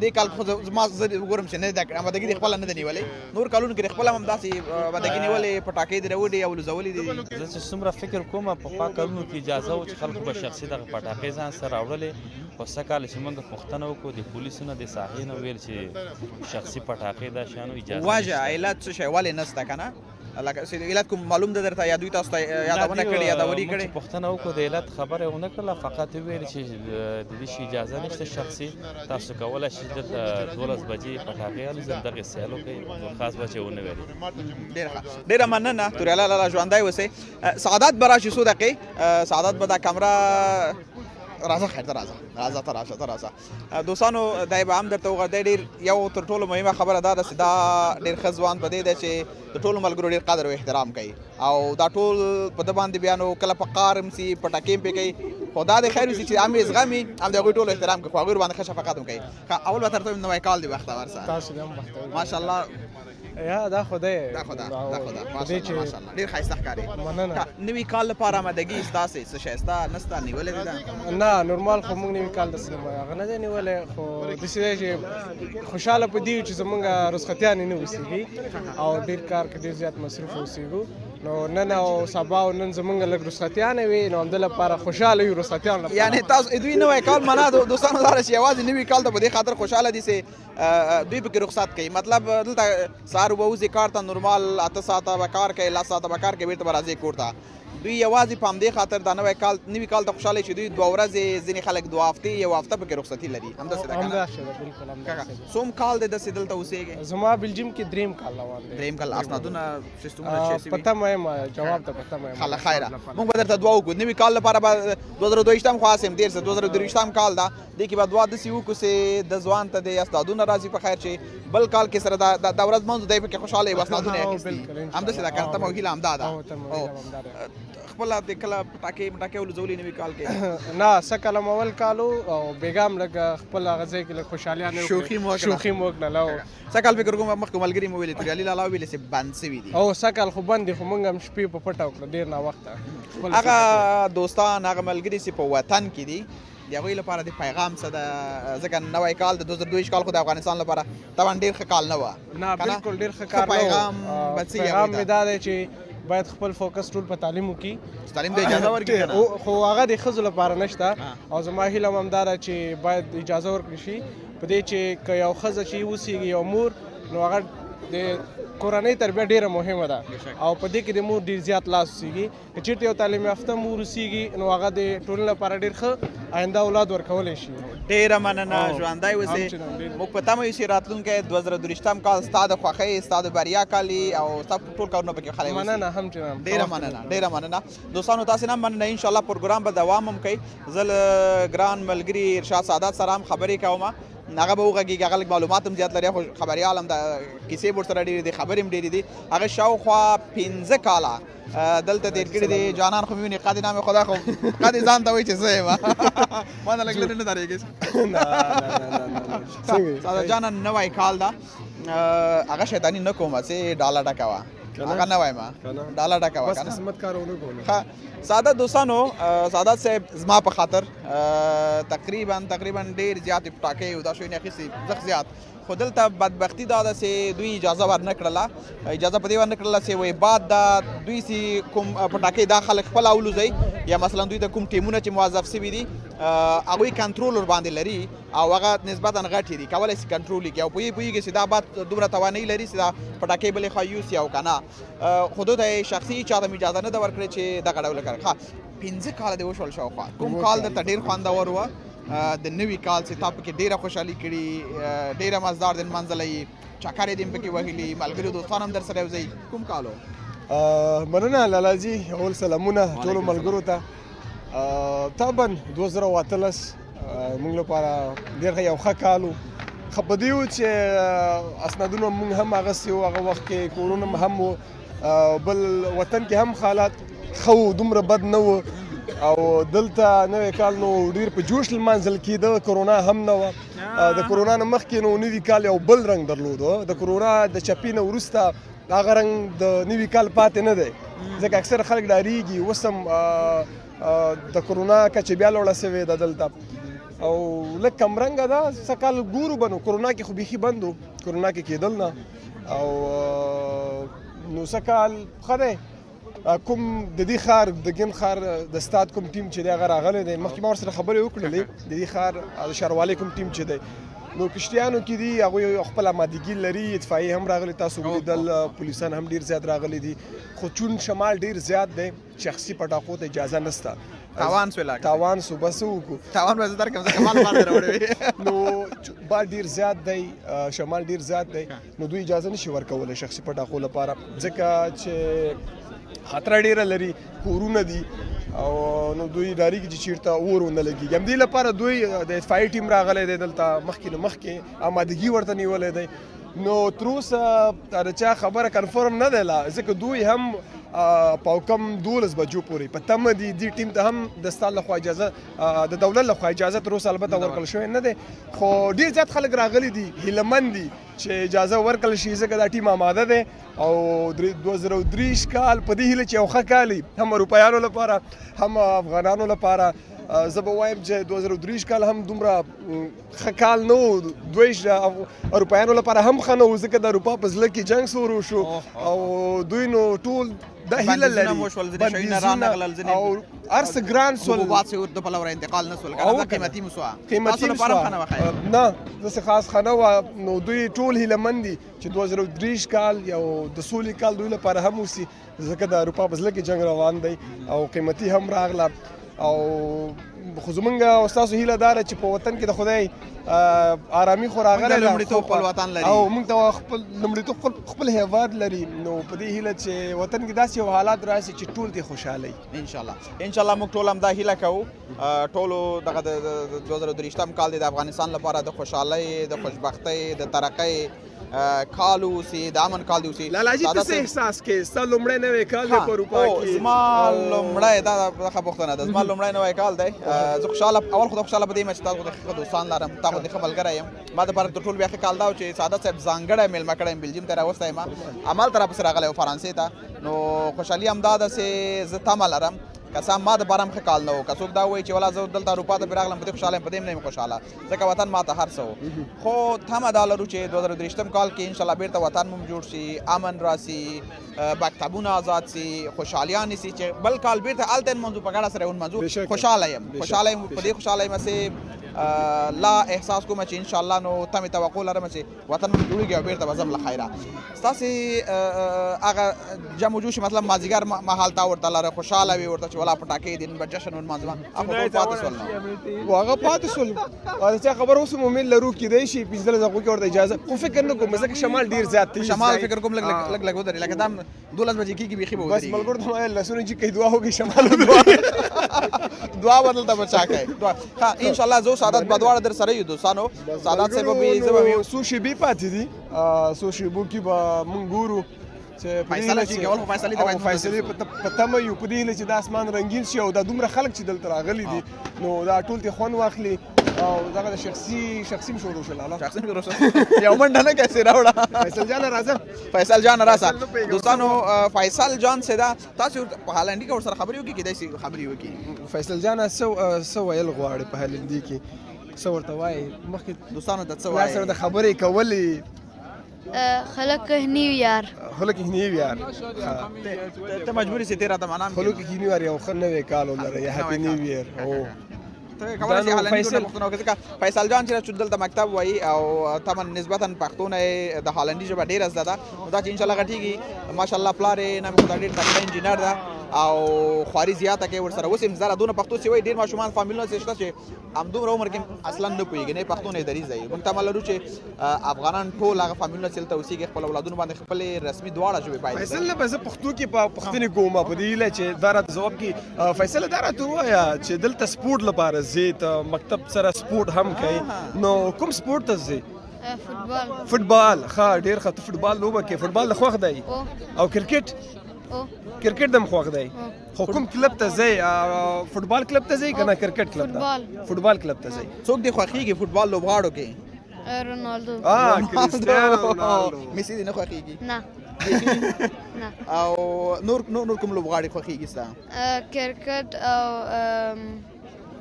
دې کال خو زما زه ګورم چې نه ده آمادګي دې خپله نه ده نیولې نور کالونو کې خپله هم داسې آمادګي نیولې پټاکې دې راوړي او لوزولې دي. زه چې څومره فکر کوم پخوا کلونو کې اجازه و چې خلکو به شخصي دغه پټاکې ځان سره راوړلې خو څه کال چې موږ پوښتنه وکړو د پولیسو نه د ساحې نه ویل چې شخصي پټاکې دا شیانو اجازه وجه علت څه شی ولې نسته که نه لکه علت کوم معلوم ده درته یا دوی تاسو ته یادونه کړې یادوري کړې؟ پوښتنه وکړو د علت خبره ونه کړله فقط ویل چې د دې شي اجازه نشته شخصي تاسو کولی شئ دلته 12 بجې پټاکې الوزم دغې سیل وکړئ خاص به چې ونه ویلي. ډېره مننه توریالا لالا ژوندی اوسئ. سعادت به راشي څو دقیقې سعادت به دا کمره راځه خیر ته راځه دوستانو دی به هم درته وغواړم دی ډېر یو تر ټولو مهمه خبره دا ده چې دا ډېر ښه ځوان په دې دی چې د ټولو ملګرو ډېر قدر او احترام کوي او دا ټول په ده باندې بیا نو کله په قار هم سي پټاکې هم پرې کوي خو دا د خیر وسي چې هم یې زغمي هم د هغوی ټولو احترام کوي خو هغوی ورباندې ښه شفقت هم کوي. اول به ترته نوی کال دی بختور سه تاسو هم بختور ماشاءالله. یا دا خدای ماشاءالله ډېر ښایسته ښکاري. مننه. نوي کال لپاره آمادګي ستاسې څه شی ستا نسته نیولې ده؟ نه نورمال خو موږ نوي کال داسې هغه نه دی نیولی خو داسې دی چې خوشحاله په دې چې زموږ رخصتیانې نه اوسېږي او ډېر کار کې ډېر زیات مصروف اوسېږو نو نن او سبا او نن زموږ لږ رخصتیانې وي نو همدې لپاره خوشحاله یو رخصتیانو لپاره. یعنې تاسو دوی نوی کال معنا دوستانو دا ده چې یوازې نوي کال ته په دې خاطر خوشحاله دي چې دوی پکې رخصت کوي مطلب دلته سهار به وځي کار ته نورمال 8 ساعته به کار کوي 10 ساعته به کار کوي بېرته به راځي کور ته دوی یوازې په همدې خاطر دا نوی کال ته خوشحاله چې دوی 2 ورځې ځینې خلک 2 هفتې یو هفته پکې رخصتي لري همداسې ده که نه؟ همداسې ده بالکل همداسې. څوم کال دی داسې دلته اوسېږي؟ زما بلجیم کې دریم کال روان دی. دریم کال اسنادونه سیستمونه چې پته مې یم جواب ته پته مې یم. خله خیره موږ به درته دعا وکړو نوي کال لپاره به 2022 خو هسې هم دېر څه 2023 کال ده دې کې به دعا داسې وکړو چې د ځوان ته د اسنادونه راځي په خیر چې بل کال کې سره دا ورځ منځ دی پکې خوشحاله وي اسنادونه یې اخیستي همداسې ده که تمه او هیله همدا ده. خپله د کله پټاکې ولوزولې نوي کال کې؟ نه څه کله مو اول کالو او بیګا هم لږ خپل هغه ځای کې لږ خوشحالیانې شوخي مو وکړله. څه کال فکر کوم مخکې ملګري مو ویلې توریالي لالا ویلې چې بند سوي دي او څه کال خو بند دي خو موږ هم شپې په پټه وکړه ډېر ناوخته. هغه دوستان هغه ملګري چې په وطن کې دي د هغوی لپاره د پیغام څه ده ځکه نوی کال د 2022 کال خو د افغانستان لپاره طبعا ډېر ښه کال نه وه. نه بالکل ډېر ښه کار پیغام مې دا دی چې باید خپل فوکس ټول په تعلیم وکړي تعلیم ته اجازه ورکړي خو هغه د ښځو لپاره نشته او زما هیله هم همدا ده چې باید اجازه ورکړي شي په دې چې که یو ښځه چې اوسېږي یو مور نو هغه د کورنۍ تربیه ډېره مهمه ده او په دې کې د مور ډېر زیات لاس اوسېږي که چېرته یو تعلیم یافته مور اوسېږي نو هغه د ټولنې لپاره ډېر ښه آینده اولاد ورکولی شي. ډېره مننه ژوندی اوسئ. موږ په تمه یو چې راتلونکی 2023 کال ستا د خوښۍ ستا د بریا کال او ستا ټول کارونه پکې خلک مننه هم جناب ډېره مننه دوستانو تاسې نه مننه انشاءالله پروګرام به دوام هم کوي زه له ګران ملګري ارشاد سعادت سره هم خبرې کوم هغه به وغږېږي هغه لږ معلومات هم زیات لري خو خبریال هم د کیسې ورسره ډېرې دي خبرې هم ډېرې دي هغه شاوخوا 15 کاله دلته تېر کړي دي جانان خو مې ویني قدې نام خدا خو قدې ځان ته وایي چې زه یم ما نه لږ لرې نه درېږي ساده جانان نوی کال ده هغه شیطاني نه کومه چې ډاله ډکه وه هغه نه وایم ډاله ډکه وه بس قسمت کارونه کوله. سعادت دوستانو سعادت صاحب زما په خاطر تقریبا ډېر زیاتې پټاکې او دا شیونه اخیستې زښت زیات خو دلته بدبختي دا ده چې دوی اجازه ورنه کړله اجازه په دې ورنه کړله چې وایي بعد دا دوی چې کوم پټاکې دا خلک خپله اولوځئ یا مثلا دوی ته کوم ټیمونه چې موظف سوي دي هغوی کنټرول ورباندې لري او هغه نسبتا غټې دي کولی شي کنټرول یې کړي او پوهېږي چې دا بعد دومره توانایي لري چې دا پټاکې بلې خوا یوسي او که نه خو دوی ته شخصي چا ته مې اجازه نه ده ورکړې چې دغه ډول کار 15 کاله دې وشول شاوخوا کوم کال درته ډېر خوندور وه د نوي کال چې تا پکې ډېره خوشحالي کړي ډېره مزدار دې نمنځلی چکرې دې پکې وهلي ملګري دوستان هم در سره یو ځای کوم کال و؟ مننه لالاجي اول سلامونه ټولو ملګرو ته طبعا 2018 موږ لپاره ډېر یو ښه کال و ښه په دې و چې اسنادونه موږ هم اخیستي وو هغه وخت کې کورونه هم و بل وطن کې هم حالات ښه و دومره بد نه و او دلته نوی کال نو ډېر په جوش لمانځل کېده کرونا هم نه وه د کرونا نه مخکې نو نوي کال یو بل رنګ درلودو د کرونا د چپې نه وروسته هغه رنګ د نوي کال پاتې نه دی ځکه اکثر خلک ډارېږي اوس هم د کرونا کچه بیا لوړه سوې ده دلته او لږ کمرنګه ده څه کال ګورو به نو کرونا کې خو بیخي بند و کرونا کې کېدل نه او نو څه کال ښه دی کوم د دې ښار د ګیم ښار د استاد کوم ټیم چې دی هغه راغلی دی مخکې ما ورسره خبرې وکړلې د دې ښار د ښاروالۍ کوم ټیم چې دی نو کشتیانو کې دي هغوی خپل آمادګي لري اطفایي هم راغلي تاسو ولیدل پولیسان هم ډېر زیات راغلي دي خو چون شمال ډېر زیات دی شخصي پټاخو ته اجازه نشته تاوان سو لاګ تاوان سو بس وکړو تاوان به زه درکړم ځکه مال باندې راوړی نو بال ډېر زیات دی شمال ډېر زیات دی نو دوی اجازه نشي ورکولی شخصي پټاخو لپاره ځکه چې خطره ډېره لري کورونه دي او نو دوی ډارېږي چې چېرته اور ونه لګېږي همدې لپاره دوی د اطفایي ټیم راغلی دی دلته مخکې نه مخکې آمادګي ورته نیولی دی نو تر اوسه د چا خبره کنفرم نه دی لا ځکه دوی هم په کم 12 بجو پورې په تمه دي دې ټیم ته هم د استاد لخوا اجازه د دولت لخوا اجازه تر اوسه البته ورکړل شوې نه دی خو ډېر زیات خلک راغلي دي هیلهمند دي چې اجازه ورکړل شي ځکه دا ټیم آماده دی او 2023 کال په دې هیله چې یو ښه کال هم اروپایانو لپاره هم افغانانو لپاره زه به وایم چې 2023 کال هم دومره ښه کال نه و دوی اروپایانو لپاره هم ښه نه و ځکه د اروپا په زړه کې جنګ شروع شو او دوی نو ټول دا هیله لري او هر څه ګران سول حبوبات سے د پلوره انتقال نه سول کنه قیمتي مسوا قیمتي مسوا نه داسې خاص خانه و نو دوی ټول هیلهمند دي چې 2023 کال یو د سولې کال دوی لپاره هم وسي ځکه د اروپا په زړه کې جنګ روان دی او قیمتي هم راغله او خو زمونږ او ستاسو هیله دا ده چې په وطن کې د خدای آرامي خو راغلی ده لومړیتوب خپل وطن لري او موږ ته خپل لومړیتوب خپل هیواد لري نو په دې هیله چې وطن کې داسې یو حالات راشي چې ټول دې خوشحالي ان شاء الله موږ ټول هم دا هیله کوو ټولو دغه د 2023 کال د افغانستان لپاره د خوشحالۍ د خوشبختۍ د ترقۍ کال اوسي د امن کال دی اوسي لالاجي ته څه احساس کې ستا لومړی نوی کال دی په اروپا کې زما لومړی دا ښه پوښتنه ده زما لومړی نوی کال دی زه خوشحاله اول خو خوشحاله په دې یم چې تاسو د ښه دوستان لرم تا خو د ښه ملګری یم ما دپاره تر ټولو بیا ښه کال دا و چې سعادت صاحب ځانګړی میلمه کړی یم بلجیم ته راوستی یم عمل ته راپسې راغلی و فرانسې ته نو خوشحالي همدا ده چې زه تمه لرم که څه هم ما دپاره هم ښه کال نه و که څوک دا وایي چې ولا زه دلته اروپا ته پرې راغلم په دې خوشحاله یم په دې هم نه یم خوشحاله ځکه وطن ما ته هر څه و خو تمه دا لرو چې 2023 کال کې انشاءالله بیرته وطن مو جوړ شي امن راسي مکتبونه آزاد سي خوشحالیان سي چې بل کال بیرته هلته نمانځو په ګډه سره ونمانځو خوشحاله یم په دې خوشحاله یم چې لا احساس کوم چې ان شاء الله نو تمه توقع لرم چې وطن مو جوړیږي او بیرته به زم له خیره ستاسې هغه جمع جوش مطلب مازدیګر مهال تا ورته لره خوشحاله وي ورته چې ولا پټاکې دي نن به جشن ونمانځو هغه پاتې شول نو هغه پاتې شول چې خبر اوس مومن لرو کېدای شي 15 دقیقو کې ورته اجازه خو فکر نه کوم ځکه شمال ډېر زیات دی شمال فکر کوم لګ ودرې لکه دا 12 بجې کېږي بیخي به بس ملګرو ته وایي لاسونه چې کوي دعا وکړي شمال دعا بدلته بچا کوي ها ان شاء الله زه سعادت بدواړه در سره یو دوستانو سعادت صاحب به زه به سو شی بي پاتې دي سو شی بو کې به مونږ ګورو چې فیصله چې کول خو فیصله ته فیصله په تمه یو په دې هیله چې د اسمان رنگین شي او دا دومره خلک چې دلته راغلي دي نو دا ټول ته خوند واخلي او دا شخصي شروع شول الله شخصي شروع شول یو منډه نه کیسه راوړه فیصل جان راځه دوستانو فیصل جان سدا تاسو په هالندي کې ورسره خبرې وکړي کېدای شي خبرې وکړي فیصل جان سو ویل غواړي په هالندي کې سو ورته وایي مخکې دوستانو ته څه وایي سره د خبرې کولې خلک نیو یار ته مجبورې سي تیرا ته معنا خلک نیو یار یو ښه نوی کال ولري هپی نیو یار او فیصل جان چې دلته مکتب وایي او تمن نسبتا پښتون د هالندي ژبه ډېره زده ده دا چې انشاءالله غټېږي ماشاءالله پلار یې نام خدای ډېر تکړه انجینر ده او خواري زیاته کوي ورسره اوس هم زره دونه پښتو سوی ډېر ماشومان فامیلونه شته چې همدومره عمر کې اصلا نه پوهېږي نه پښتو نه دریځ دی موږ تمه لرو چې افغانان ټول هغه فامیلونه چې دلته اوسېږي خپل اولادونو باندې خپلې رسمي دواړه ژبې باید فیصل نه به زه پښتو کې پښتنې کوم په دې هیله چې دا راته ځواب کې فیصل دا راته ووایه چې دلته سپورټ لپاره ځې ته مکتب سره سپورټ هم کوي نو کوم سپورټ ته ځې فوټبال ښه ډېر ښه ته فوټبال لوبه کې فوټبال د خوښ دی او کرکټ دم خوښ دی خو کوم کلب ته ځئ فوټبال کلب ته ځئ که نه کرکټ کلب ته فوټبال کلب ته ځئ څوک دې خوښېږي فوټبال لوبغاړو کې رونالدو کریسټیانو رونالدو میسي دې نه خوښېږي نه او نور کوم لوبغاړي خوښېږي ستا کرکټ او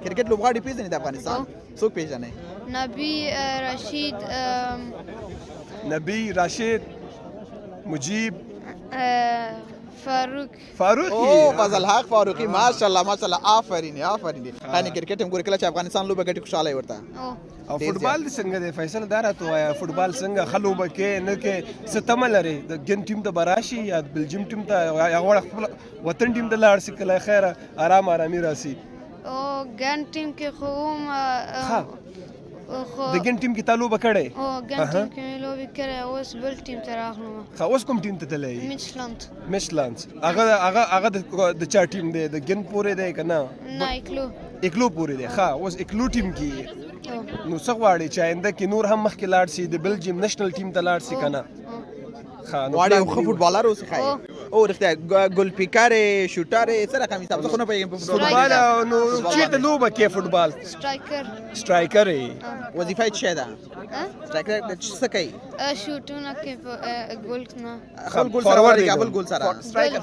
کرکټ لوبغاړي پیژنې د افغانستان څوک پیژنې؟ نبی رشید نبی راشد مجیب فاروق او فضل حق فاروقي ماشاءالله ماشاءالله آفرین آفرین یعنی کرکټ هم ګوري کله چې افغانستان لوبه ګټي خوشاله ورته او فوټبال څنګه دی فیصل دا راته وایا فوټبال څنګه خلوبه کې نه کې ستمه لري د ګن ټیم ته براشي یا بلجیم ټیم ته یا غوړ خپل وطن ټیم ته لاړ سي کله خیره آرامي راسي او ګن ټیم کې خو د ګن ټیم کې تعلق کړي او ګن ټیم کې لوبي کړي اوس بل ټیم ته راغلم خو اوس کوم ټیم ته تللی میشلاند هغه د چا ټیم دی د ګن پورې دی کنه نه اکلو پورې دی ښه اوس اکلو ټیم کې نو څه غواړي چې آینده کې نور هم مخکې لاړ شي د بلجیم نېشنل ټیم ته لاړ شي کنه غواړي یو ښه فوټبالر اوسي ښایي او رښتیا ګول پیکر شوټر څه رقم حساب زه خو نه پوهېږم په فوټبال نو چېرته لوبه کې فوټبال سټرایکر وظیفه یې څه شی ده سټرایکر څه کوي شوټونه کوي په ګول نه خپل ګول سره ورته کابل ګول سره سټرایکر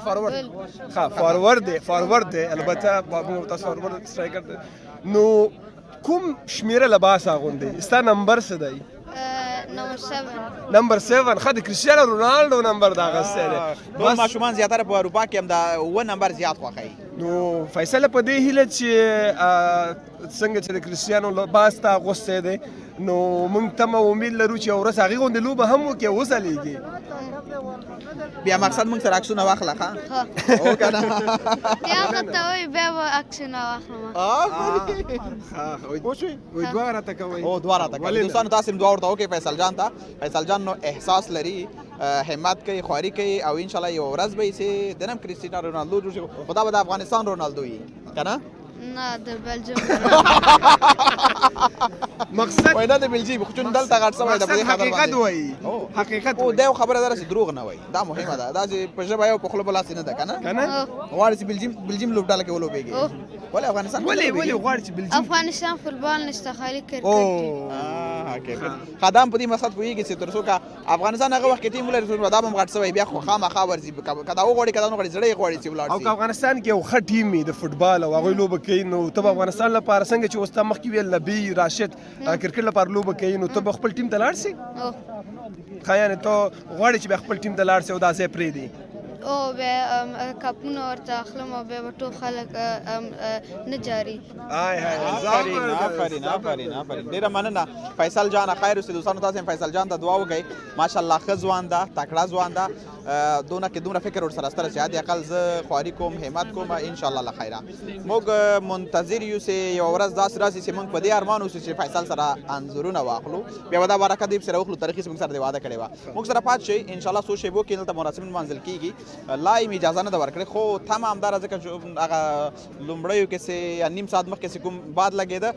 فارورډ فارورډ دی البته بابو تاسو فارورډ سټرایکر دی نو کوم شمیره لباس اغوندي ستا نمبر څه دی نمبر 7 خد کریستیانو رونالدو نمبر دا غسته ده نو ماشومان زیاتره په اروپا کې هم دا و نمبر زیات خوښي نو فیصل په دې هیله چې څنګه چې د کریستیانو لباس تا غوسته ده نو موږ ته امید لرو چې ورځ هغه غوندې لوبه هم وکړي وځلېږي بیا مقصد موږ سره عکسونه واخله ښه او که نه بیا ورته وایي بیا به عکسونه واخلم پوه شوې وایي دوه راته کوئ او دوه راته کوئ دوستانو تاسې هم دوه ورته وکړئ فیصل جان ته فیصل جان نو احساس لري همت کوي خواري کوي او انشاءالله یوه ورځ به یې چې د نم کریستیانو رونالدو جوړ شي خو دا به د افغانستان رونالدو وي که نه نه د بلجیم مقصد وای نه د بلجیم خو چون دلته غټ سوی د په دې خبر حقیقت وایي حقیقت او دا یو خبره ده چې دروغ نه وایي دا مهمه ده دا چې په ژبه یو په خوله بل هسې نه ده که نه غواړي چې بلجیم لوبډاله کې ولوبېږي ولې افغانستان ولې غواړي چې بلجیم افغانستان فوټبال نشته خالي کرکټ خدام په دې مقصد پوهېږي چې تر څو که افغانستان هغه وخت کې ټیم ولري دا به هم غټ سوی بیا خو خامخا ورځي که دا وغواړي که دا نه غواړي زړه یې غواړي چې ولاړ شي او که افغانستان کې یو ښه ټیم وي د فوټبال او هغوی لوبه کوي نو ته به افغانستان لپاره څنګه چې اوس تا مخکې ویل نبي راشد کرکټ لپاره لوبه کوي نو ته به خپل ټیم ته لاړ شي ښه یعنې ته غواړې چې بیا خپل ټیم ته لاړ شي او دا ځای پرېږدي او بیا کپونه ورته اخلم او بیا به ټول خلک نه جاري آفرین ډېره مننه فیصل جان خیر اوسې دوستانو تاسې هم فیصل جان ته دعا وکړئ ماشاءالله ښه ځوان ده تکړه ځوان ده دونه کې دومره فکر ورسره شته چې حد اقل زه خواري کوم همت کوم انشاءالله له خیره موږ منتظر یو چې یوه ورځ داسې راسي چې موږ په دې ارمان اوسو چې فیصل سره انځورونه واخلو بیا به دا برکت یې سره وخلو تاریخي موږ سره دې واده کړې وه موږ سره پاتې شئ انشاءالله څو شیبو کې دلته مراسم لمانځل کېږي لا یې اجازه نه ده ورکړې خو تمه همداره ځکه چې هغه لومړیو کې چې یا نیم ساعت مخکې چې کوم باد لګېده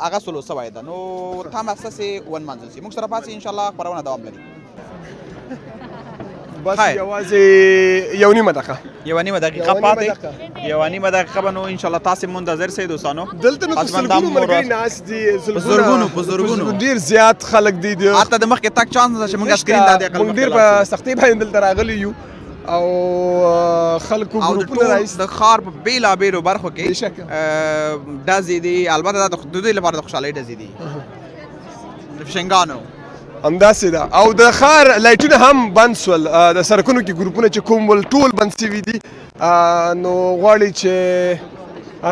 هغه سلو سوی ده نو تمه شته چې ونمانځل شي موږ سره پاتې انشاءالله خپرونه دوام لري بس یوازې یو نیمه دقیقه یوه نیمه دقیقه به نو انشاءالله تاسې منتظر سئ دوستانو دلته نو په سلګونو ملګري ناست دي په زرګونو ډېر زیات خلک دي هلته د مخکې تګ چانس ده چې موږ سکرین دا د موږ ډېر په سختۍ باندې دلته راغلي یو او خلکو ګروپونه راایست د ښار په بېلابېلو برخو کې ډزې دي البته دا د دوی لپاره د خوشحالۍ ډزې دي د فشنګانو همداسې ده او د ښار لایټونه هم بند سول د سړکونو کې ګروپونه چې کوم ول ټول بند سوي دي نو غواړي چې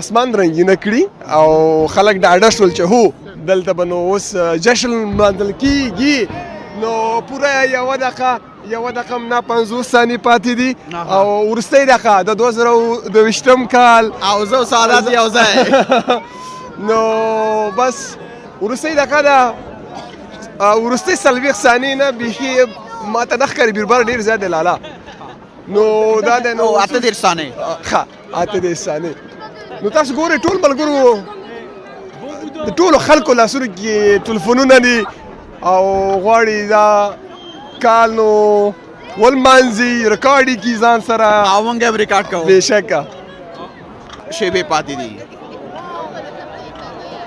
اسمان رنګینه کړي او خلک ډاډه شول چې هو دلته به نو اوس جشن لمانځل کېږي نو پوره یوه دقیقه هم نه 50 ثانیې پاتې دي او وروستۍ دقیقه د 2022 کال او زه سعادت یو ځای نو بس وروستۍ دقیقه ده وروستۍ 40 ثانیې نه بیخي ماته نه ښکاري بیربار ډېر زیات دی لالا نو دا دی نو 38 ثانیې ښه 38 ثانیې نو تاسو ګورئ ټول ملګرو د ټولو خلکو لاسونو کې ټلفونونه دي او غواړي دا کال نو ولمانځي ریکارډ یې کړي ځان سره او موږ هم ریکارډ کوو بېشکه شیبې پاتې دي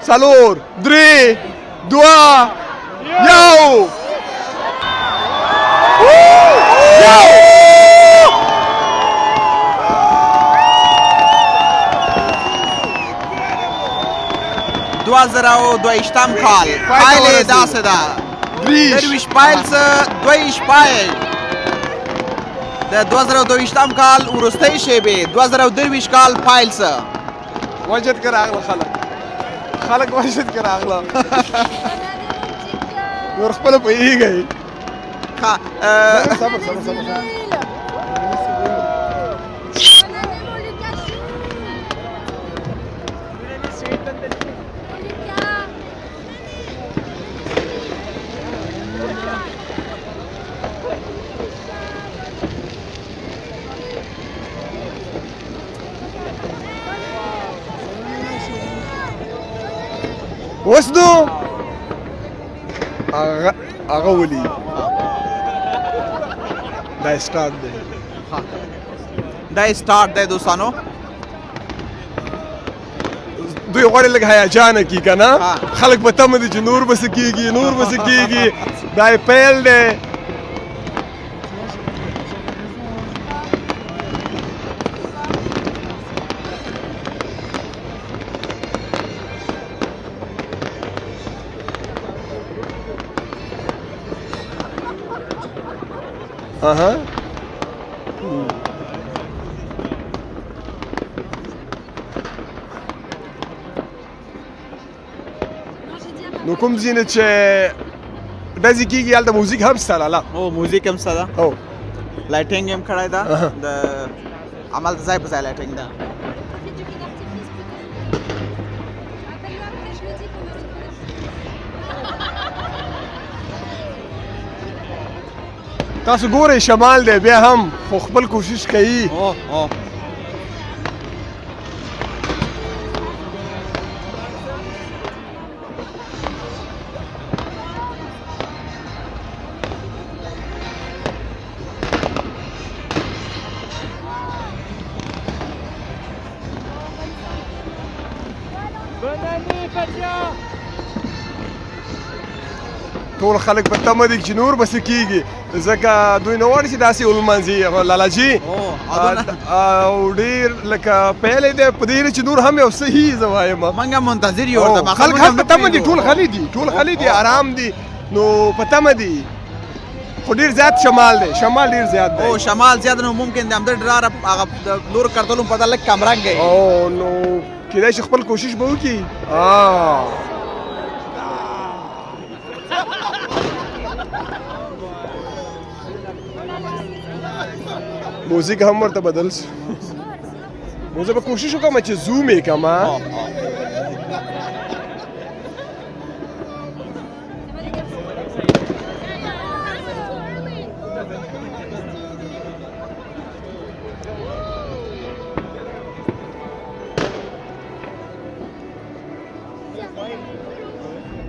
4 3 2 1 2022 کال پایلې داسې ده درویش پایل څه 22 پایل د 2022 کال وروستۍ شیبې 2023 کال پایل څه وجد که راغله خلک وجد که راغله نور خپله پوهېږئ صبر اوس نو هغه ولي دا سٹارټ دی دا سٹارټ دی دوستانو دوی غواړي لږ هیجانه کي که نه خلک په تمه دي چې نور به څه کېږي دا یې پیل دی نو کوم ځینې چې ډزې کېږي هلته موزیک هم شته لاله او موزیک هم شته ده او لایټینګ هم کړی ده د عمل ځای په ځای لایټینګ ده تاسو ګورئ شمال دی بیا هم خو خپل کوشش کوي ټول خلک په تمه دي چې نور به څه کېږي ځکه دوی نه غواړي چې داسې ولمانځي لالاجي او ډېر لکه پیل یې دی په دې چې نور هم یو صحیح زه وایم موږ هم منتظر یو ورته خلک هم په تمه دي ټول خالي دي آرام دي نو په تمه دي خو ډېر زیات شمال ډېر زیات دی او شمال زیات نو ممکن دی همدې ډرار هغه نور کړتلو پته لږ کمرنګ دی او نو کېدای شي خپل کوشش به وکړي موزیک هم ورته بدل شو نو زه به کوشش وکړم چې زوم یې کړم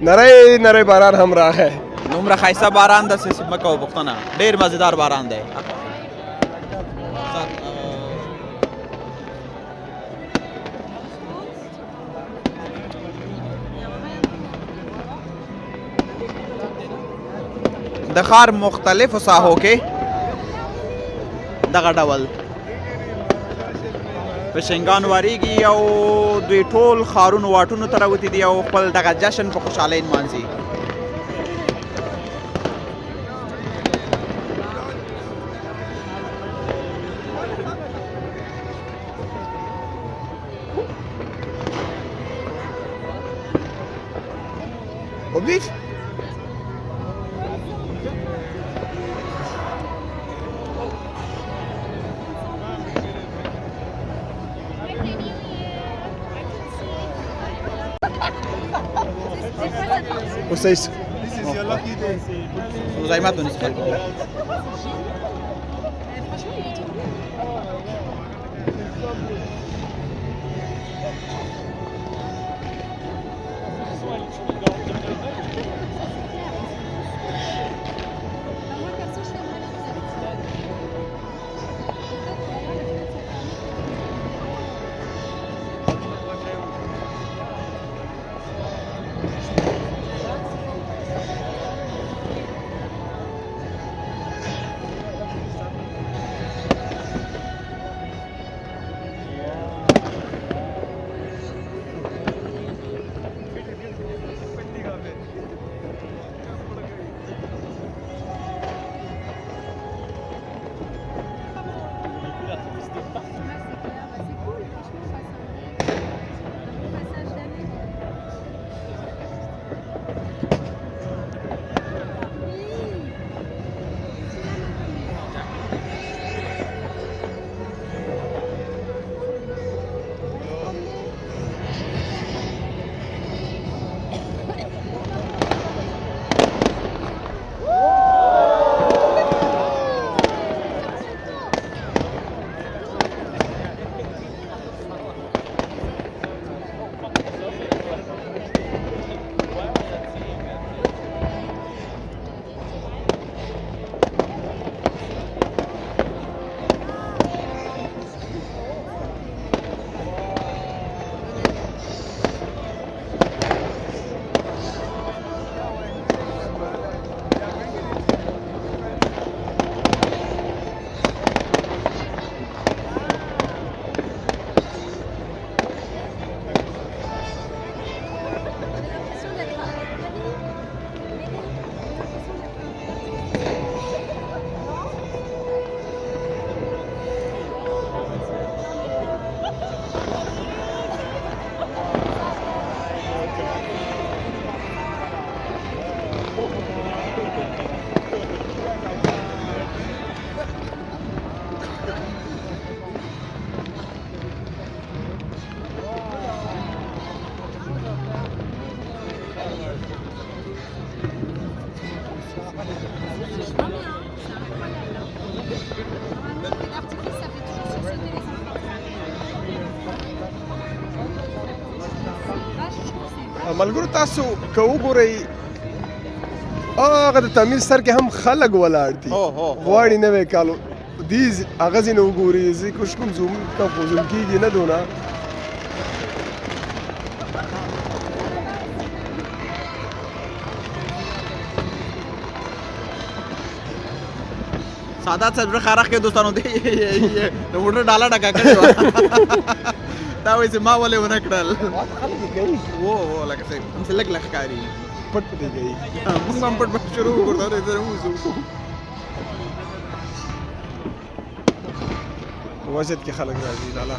نری باران هم راغی دومره ښایسته باران ده چې مه کوه پوښتنه ډېر مزېدار باران دی د ښار مختلفو ساحو کې دغه ډول فشنګان واریږي او دوی ټول ښارونو واټونو ته راوتي دي او خپل دغه جشن په خوشحالۍ نمانځي Oblique? What's this? This is your lucky day. زایمت نیست ملګرو تاسو که وګورئ هغه د تعمیر سر کې هم خلک ولاړ دي غواړي نوی کال دې هغه ځینې وګوري زه کوشش کوم زوم ته فوزول کېږي نه دونه سادات صاحب خارخ کې دوستانو دی د موټر ډاله ډکا کړی وه دا وایي چې ما ولې ونه کړل و لکه صاحب همسې لږ لږ ښکاري پټ پټې کوي موږ هم پټ پټ شروع وکړو دا سره ووځو وجد کې خلک راځي لالا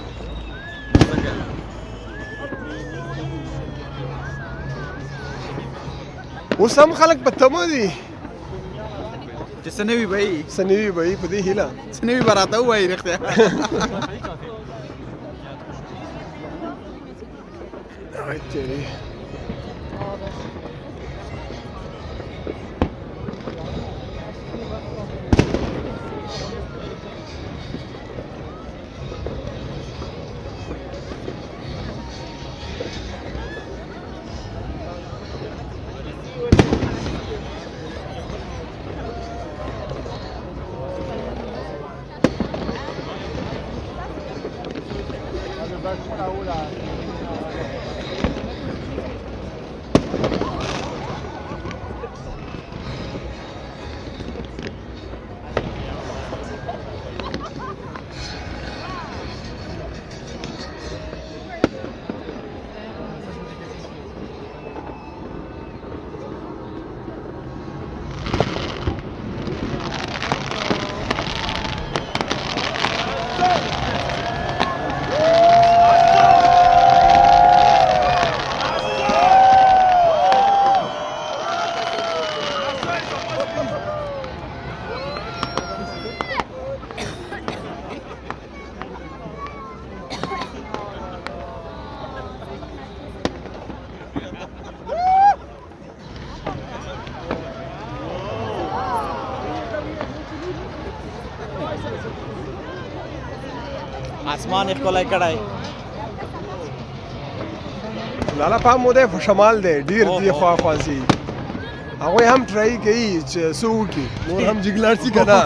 اوس هم خلک په تمه دي چې څه نه وي به یې څه نه وي به یې په دې هیله څه نه وي به راته ووایي رښتیا اسمان یې ښکلی کړی لالا پام مو دی په شمال دی ډېر دې خواخوا ځي هغوی هم ټرای کوي چې څه وکړي نور هم جګلاړ شي که نه